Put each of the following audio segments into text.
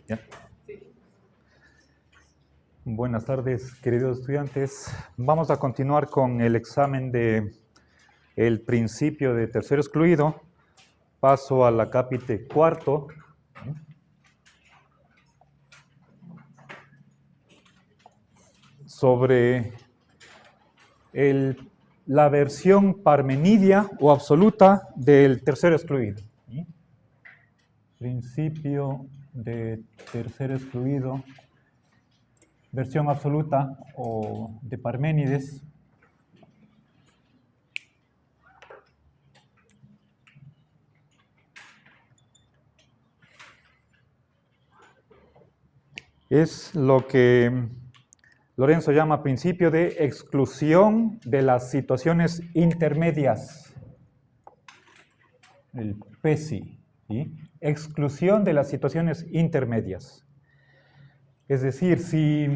¿Ya? Buenas tardes, queridos estudiantes. Vamos a continuar con el examen de el principio de tercero excluido. Paso a la cápite cuarto. Sobre la versión parmenidia o absoluta del tercero excluido. ¿Sí? Principio de tercero excluido, versión absoluta o de Parménides. Es lo que Lorenzo llama principio de exclusión de las situaciones intermedias. El PESI, ¿sí? Exclusión de las situaciones intermedias. Es decir, si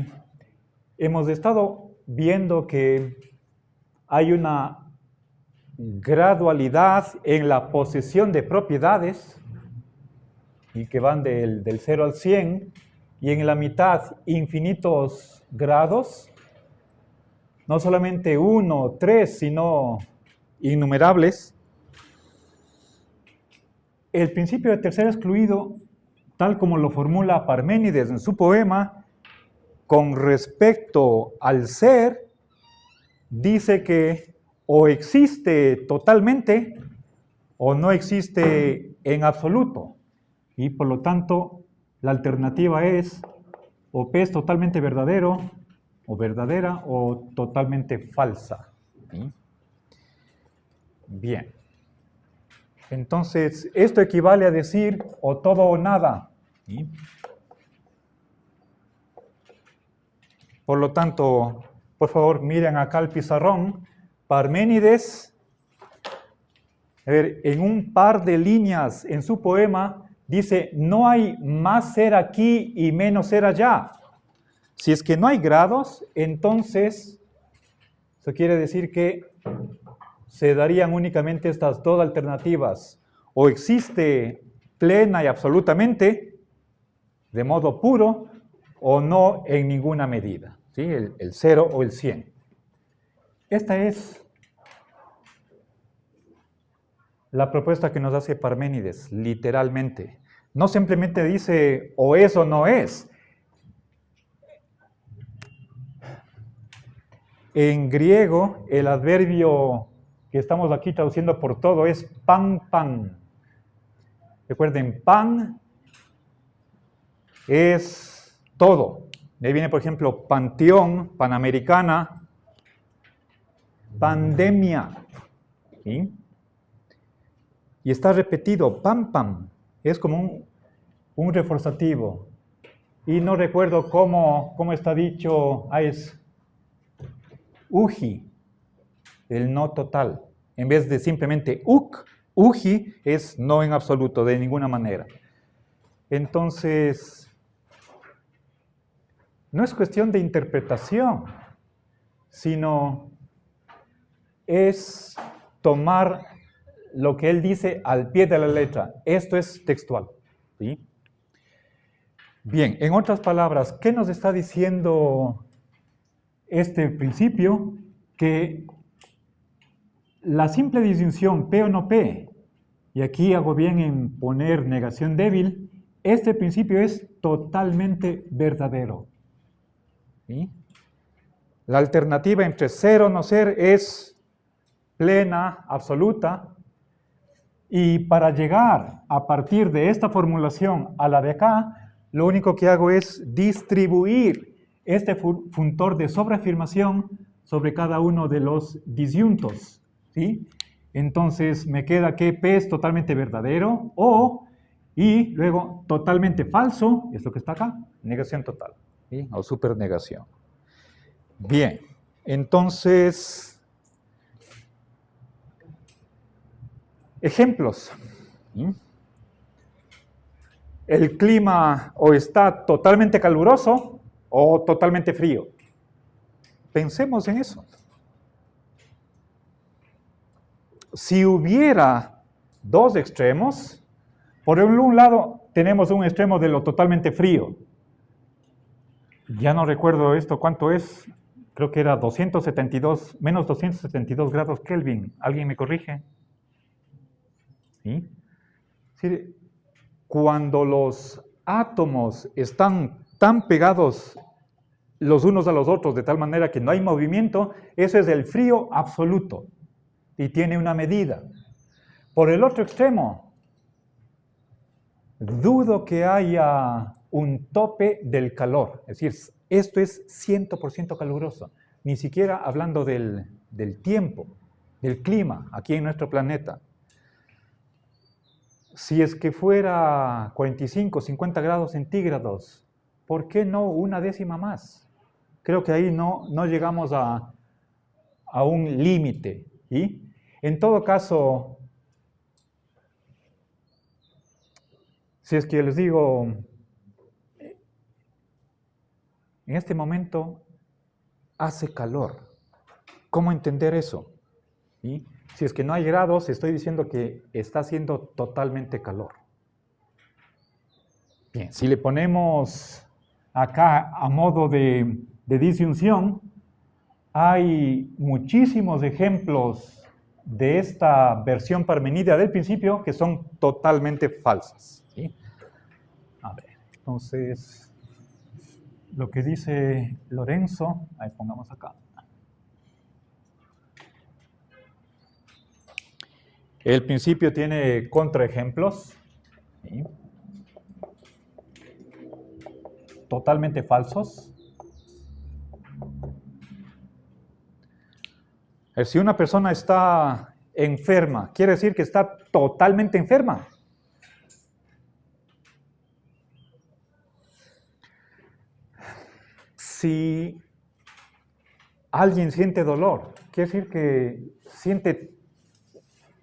hemos estado viendo que hay una gradualidad en la posesión de propiedades y que van del 0 al 100, y en la mitad infinitos grados, no solamente 1, 3, sino innumerables. El principio de tercero excluido, tal como lo formula Parménides en su poema, con respecto al ser, dice que o existe totalmente o no existe en absoluto. Y por lo tanto, la alternativa es o P es totalmente verdadero o verdadera o totalmente falsa. ¿Sí? Bien. Entonces, esto equivale a decir o todo o nada. ¿Sí? Por lo tanto, por favor, miren acá el pizarrón. Parménides, a ver, en un par de líneas en su poema, dice, no hay más ser aquí y menos ser allá. Si es que no hay grados, entonces, eso quiere decir que se darían únicamente estas dos alternativas. O existe plena y absolutamente, de modo puro, o no en ninguna medida. ¿Sí? El 0 o el 100. Esta es la propuesta que nos hace Parménides, literalmente. No simplemente dice o es o no es. En griego, el adverbio que estamos aquí traduciendo por todo es pan, pan. Recuerden, pan es todo. De ahí viene, por ejemplo, panteón, panamericana, pandemia. ¿Sí? Y está repetido, pam, pam. Es como un reforzativo. Y no recuerdo cómo está dicho, es uji, el no total. En vez de simplemente uji es no en absoluto, de ninguna manera. Entonces, no es cuestión de interpretación, sino es tomar lo que él dice al pie de la letra. Esto es textual. ¿Sí? Bien, en otras palabras, ¿qué nos está diciendo este principio? Que la simple disyunción P o no P, y aquí hago bien en poner negación débil, este principio es totalmente verdadero. ¿Sí? La alternativa entre ser o no ser es plena, absoluta, y para llegar a partir de esta formulación a la de acá, lo único que hago es distribuir este funtor de sobreafirmación sobre cada uno de los disyuntos. ¿Sí? Entonces me queda que P es totalmente verdadero y luego totalmente falso, es lo que está acá, negación total, ¿sí? O supernegación. Bien, entonces, ejemplos. ¿Sí? El clima o está totalmente caluroso o totalmente frío. Pensemos en eso. Si hubiera dos extremos, por un lado tenemos un extremo de lo totalmente frío. Ya no recuerdo esto, ¿cuánto es? Creo que era menos 272 grados Kelvin. ¿Alguien me corrige? ¿Sí? Sí, cuando los átomos están tan pegados los unos a los otros de tal manera que no hay movimiento, eso es el frío absoluto y tiene una medida. Por el otro extremo, dudo que haya un tope del calor, es decir, esto es 100% caluroso, ni siquiera hablando del tiempo, del clima aquí en nuestro planeta. Si es que fuera 45, 50 grados centígrados, ¿por qué no una décima más? Creo que ahí no llegamos a un límite. ¿Sí? En todo caso, si es que les digo, en este momento hace calor. ¿Cómo entender eso? ¿Sí? Si es que no hay grados, estoy diciendo que está haciendo totalmente calor. Bien, si le ponemos acá a modo de disyunción, hay muchísimos ejemplos de esta versión parmenida del principio que son totalmente falsas. ¿Sí? A ver, entonces, lo que dice Lorenzo, ahí pongamos acá. El principio tiene contraejemplos, ¿sí? Totalmente falsos. Si una persona está enferma, ¿quiere decir que está totalmente enferma? Si alguien siente dolor, ¿quiere decir que siente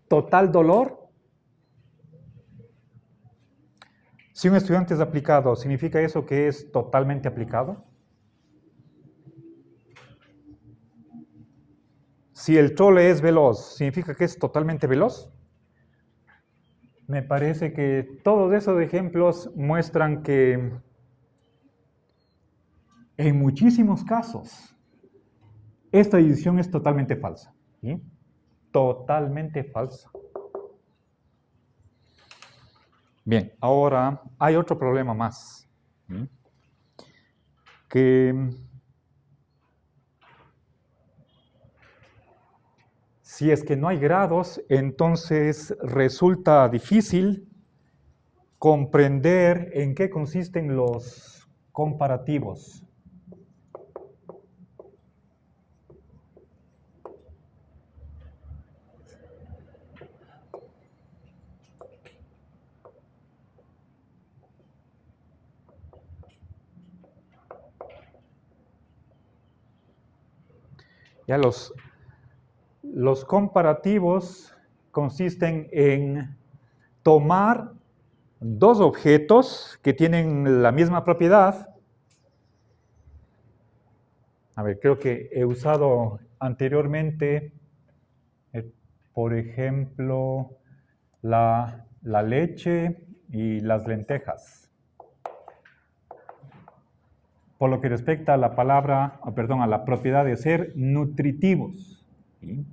total dolor? Si un estudiante es aplicado, ¿significa eso que es totalmente aplicado? Si el trole es veloz, ¿significa que es totalmente veloz? Me parece que todos esos ejemplos muestran que en muchísimos casos esta división es totalmente falsa. ¿Sí? Totalmente falsa. Bien, ahora hay otro problema más. ¿Sí? Que si es que no hay grados, entonces resulta difícil comprender en qué consisten los comparativos. Ya los comparativos consisten en tomar dos objetos que tienen la misma propiedad. A ver, creo que he usado anteriormente, por ejemplo, la leche y las lentejas. Por lo que respecta a la palabra, perdón, a la propiedad de ser nutritivos. ¿Sí?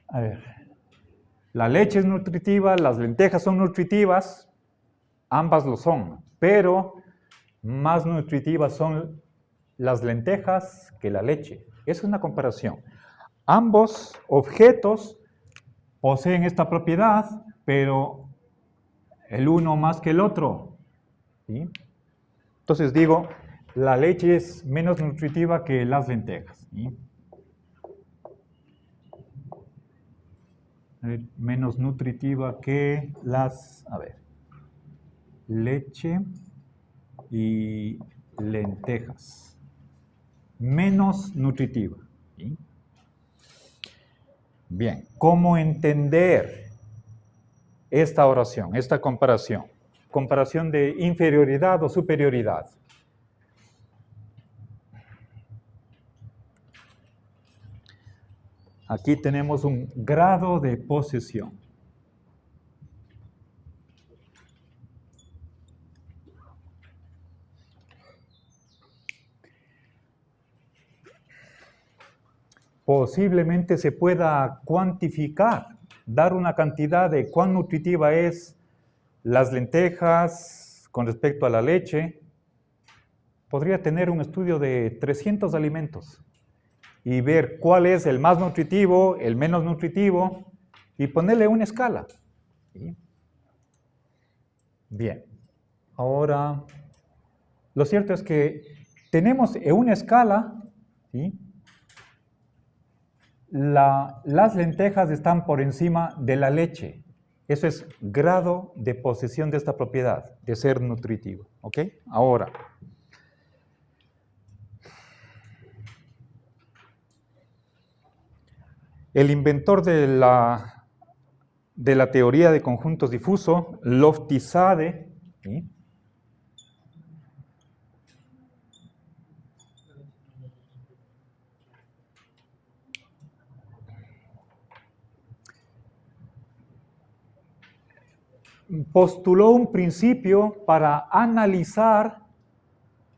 A ver, la leche es nutritiva, las lentejas son nutritivas, ambas lo son, pero más nutritivas son las lentejas que la leche. Es una comparación. Ambos objetos poseen esta propiedad, pero el uno más que el otro. ¿Sí? Entonces digo, la leche es menos nutritiva que las lentejas. ¿Sí? Menos nutritiva que las, leche y lentejas. Menos nutritiva. ¿Sí? Bien, ¿cómo entender esta oración, esta comparación? Comparación de inferioridad o superioridad. Aquí tenemos un grado de posesión. posiblemente se pueda cuantificar, dar una cantidad de cuán nutritiva es las lentejas con respecto a la leche. Podría tener un estudio de 300 alimentos y ver cuál es el más nutritivo, el menos nutritivo, y ponerle una escala. ¿Sí? Bien, ahora, lo cierto es que tenemos en una escala, ¿sí? Las lentejas están por encima de la leche. Eso es grado de posesión de esta propiedad, de ser nutritivo. ¿Ok? Ahora, el inventor de la teoría de conjuntos difuso, Lofty-Sade, ¿sí? postuló un principio para analizar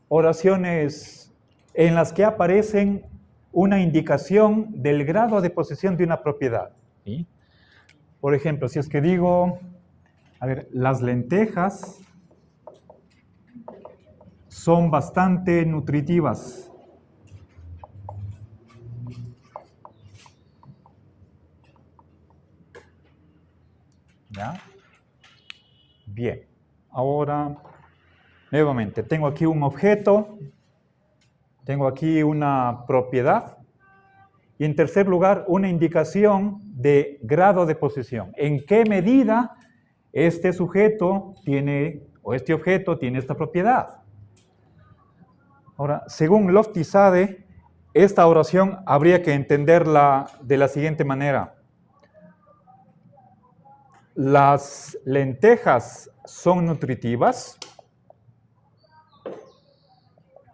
oraciones en las que aparecen una indicación del grado de posesión de una propiedad. ¿Sí? Por ejemplo, si es que digo, a ver, las lentejas son bastante nutritivas. ¿Ya? Bien, ahora, nuevamente, tengo aquí un objeto, tengo aquí una propiedad, y en tercer lugar, una indicación de grado de posesión. ¿En qué medida este sujeto tiene, o este objeto tiene esta propiedad? Ahora, según Lofty-Sade, esta oración habría que entenderla de la siguiente manera. Las lentejas son nutritivas.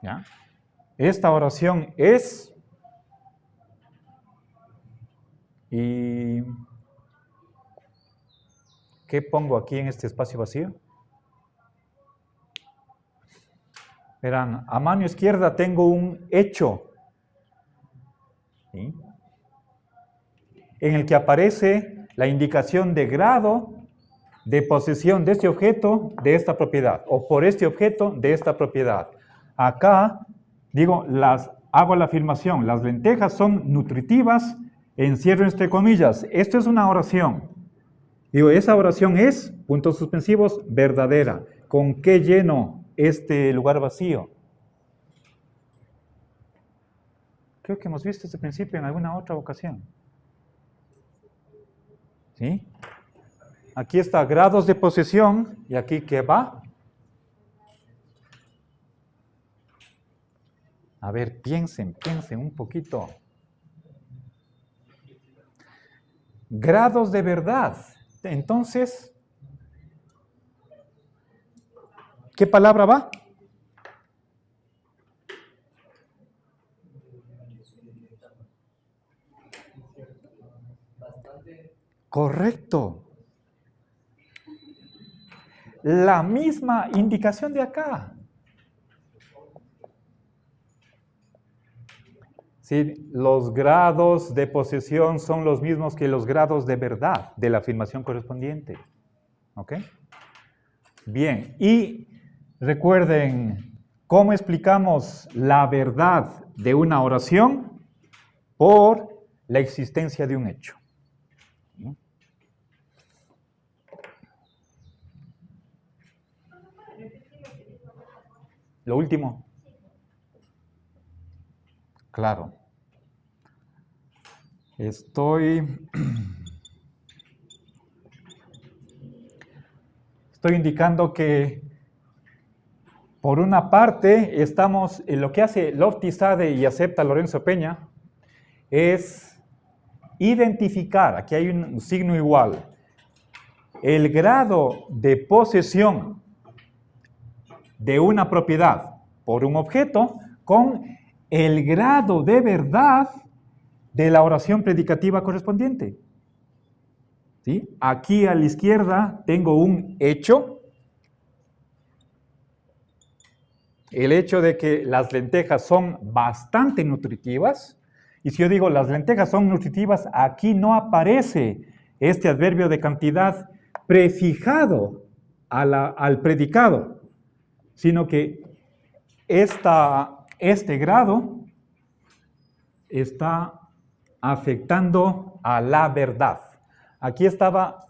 ¿Ya? Esta oración es... ¿Y qué pongo aquí en este espacio vacío? Verán, a mano izquierda tengo un hecho, ¿sí? En el que aparece la indicación de grado de posesión de este objeto de esta propiedad, o por este objeto de esta propiedad. Acá, digo, hago la afirmación, las lentejas son nutritivas, encierro entre comillas. Esto es una oración. Digo, esa oración es, puntos suspensivos, verdadera. ¿Con qué lleno este lugar vacío? Creo que hemos visto este principio en alguna otra ocasión. ¿Sí? Aquí está grados de posesión, y aquí ¿qué va? A ver, piensen un poquito. Grados de verdad. Entonces, ¿qué palabra va? Correcto. La misma indicación de acá. Sí, los grados de posesión son los mismos que los grados de verdad de la afirmación correspondiente. ¿Ok? Bien, y recuerden, ¿cómo explicamos la verdad de una oración? Por la existencia de un hecho. Lo último. Claro. Estoy indicando que, por una parte, estamos en lo que hace Lofty-Sade y acepta Lorenzo Peña, es identificar, aquí hay un signo igual, el grado de posesión de una propiedad por un objeto con el grado de verdad de la oración predicativa correspondiente. ¿Sí? Aquí a la izquierda tengo un hecho, el hecho de que las lentejas son bastante nutritivas, Y si yo digo las lentejas son nutritivas, aquí no aparece este adverbio de cantidad prefijado al predicado, sino que este grado está afectando a la verdad. Aquí estaba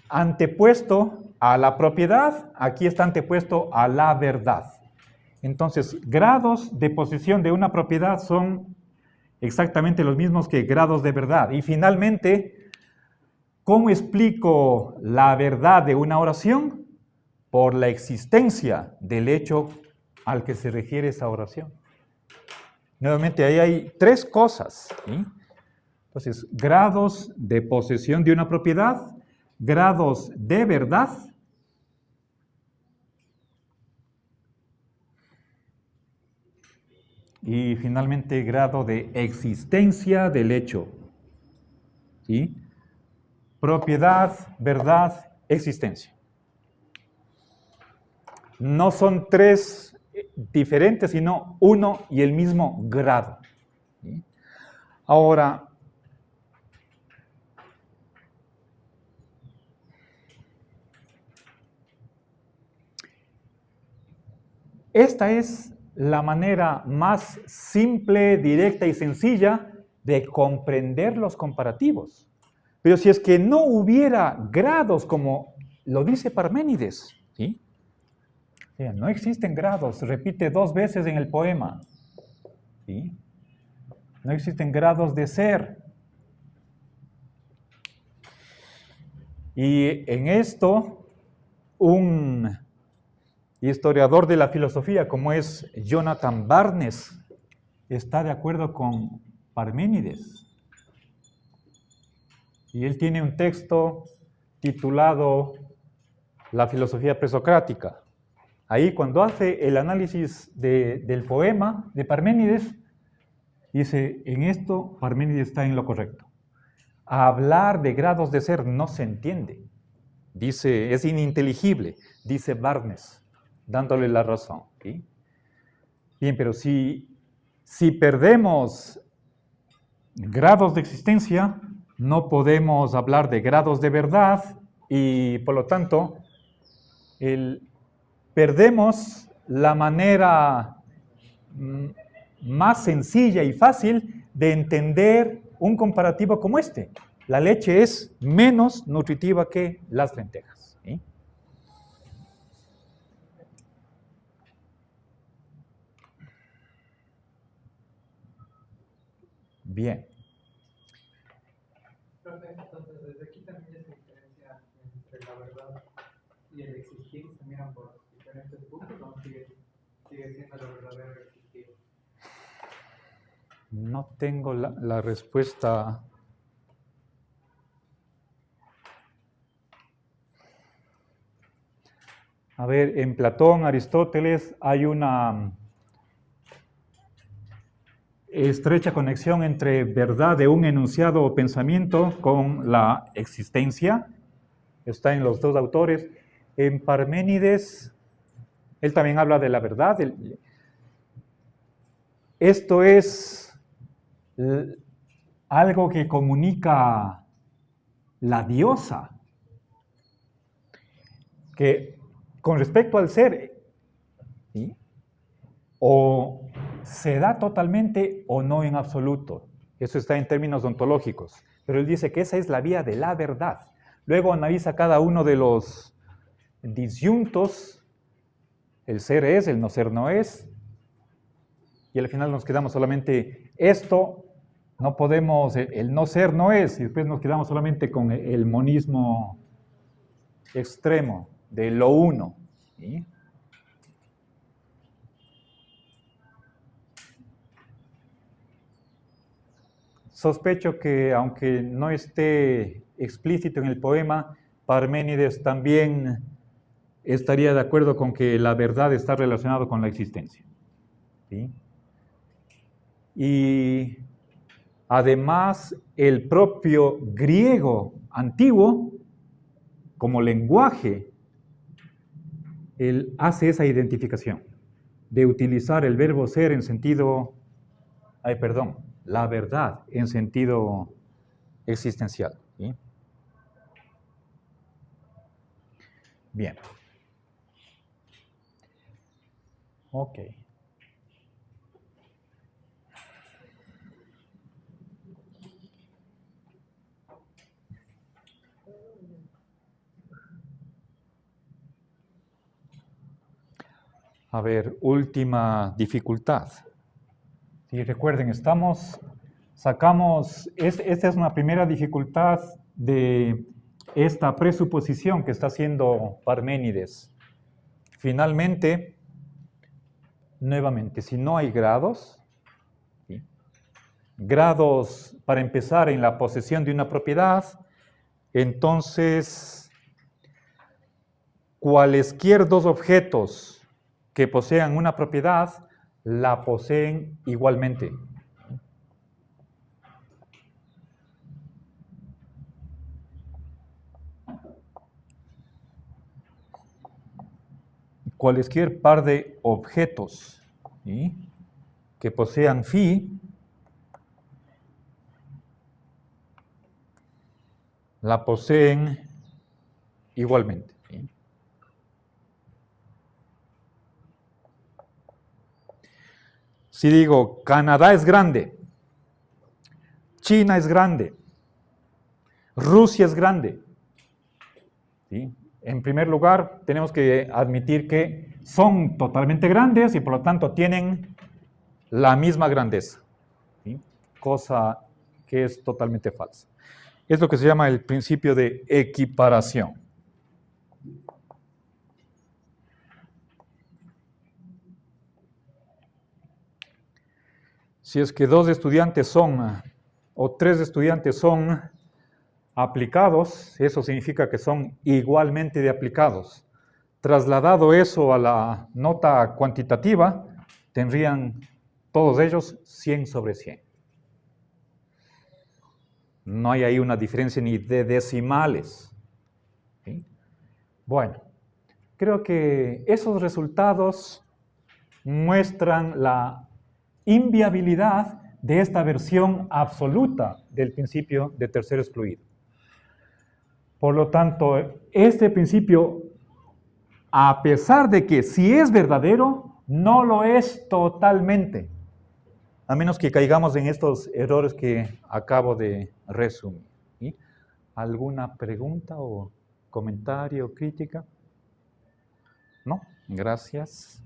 antepuesto a la propiedad, aquí está antepuesto a la verdad. Entonces, grados de posesión de una propiedad son exactamente los mismos que grados de verdad. Y finalmente, ¿cómo explico la verdad de una oración? Por la existencia del hecho al que se refiere esa oración. Nuevamente, ahí hay tres cosas, ¿sí? Entonces, grados de posesión de una propiedad, grados de verdad y finalmente grado de existencia del hecho. ¿Sí? Propiedad, verdad, existencia. No son tres diferentes, sino uno y el mismo grado. ¿Sí? Ahora, esta es la manera más simple, directa y sencilla de comprender los comparativos. Pero si es que no hubiera grados como lo dice Parménides, ¿sí? No existen grados, repite 2 veces en el poema, ¿sí? No existen grados de ser. Y en esto, un historiador de la filosofía como es Jonathan Barnes está de acuerdo con Parménides. Y él tiene un texto titulado La filosofía presocrática. Ahí cuando hace el análisis del poema de Parménides, dice, en esto Parménides está en lo correcto. Hablar de grados de ser no se entiende. Dice, es ininteligible, dice Barnes, dándole la razón. ¿Sí? Bien, pero si perdemos grados de existencia, no podemos hablar de grados de verdad y, por lo tanto, perdemos la manera más sencilla y fácil de entender un comparativo como este. La leche es menos nutritiva que las lentejas. ¿Sí? Bien. Entonces, desde aquí también es la diferencia entre la verdad y el existir. Se miran por diferentes puntos, ¿no? Sigue siendo lo verdadero existir. No tengo la respuesta. A ver, en Platón, Aristóteles, hay una estrecha conexión entre verdad de un enunciado o pensamiento con la existencia. Está en los dos autores. En Parménides, él también habla de la verdad. Esto es algo que comunica la diosa, que con respecto al ser, ¿sí? O se da totalmente o no en absoluto. Eso está en términos ontológicos. Pero él dice que esa es la vía de la verdad. Luego analiza cada uno de los disyuntos. El ser es, el no ser no es. Y al final nos quedamos solamente esto, no podemos, el no ser no es, y después nos quedamos solamente con el monismo extremo de lo uno. ¿Sí? Sospecho que, aunque no esté explícito en el poema, Parménides también estaría de acuerdo con que la verdad está relacionada con la existencia. ¿Sí? Y además, el propio griego antiguo, como lenguaje, él hace esa identificación de utilizar el verbo ser en sentido perdón, la verdad en sentido existencial. ¿Sí? Bien. Ok. A ver, última dificultad. Sí, recuerden, esta es una primera dificultad de esta presuposición que está haciendo Parménides. Finalmente, nuevamente, si no hay grados, ¿sí? Grados para empezar en la posesión de una propiedad, entonces cualesquier dos objetos que posean una propiedad la poseen igualmente. Cualesquier par de objetos, ¿sí? Que posean phi la poseen igualmente. ¿Sí? Si digo, Canadá es grande, China es grande, Rusia es grande, ¿sí? En primer lugar, tenemos que admitir que son totalmente grandes y por lo tanto tienen la misma grandeza, ¿sí? Cosa que es totalmente falsa. Es lo que se llama el principio de equiparación. Si es que dos estudiantes o tres estudiantes son aplicados, eso significa que son igualmente de aplicados. Trasladado eso a la nota cuantitativa, tendrían todos ellos 100 sobre 100. No hay ahí una diferencia ni de decimales. ¿Sí? Bueno, creo que esos resultados muestran la inviabilidad de esta versión absoluta del principio de tercero excluido. Por lo tanto, este principio, a pesar de que sí es verdadero, no lo es totalmente, a menos que caigamos en estos errores que acabo de resumir. ¿Sí? ¿Alguna pregunta o comentario o crítica? ¿No? Gracias.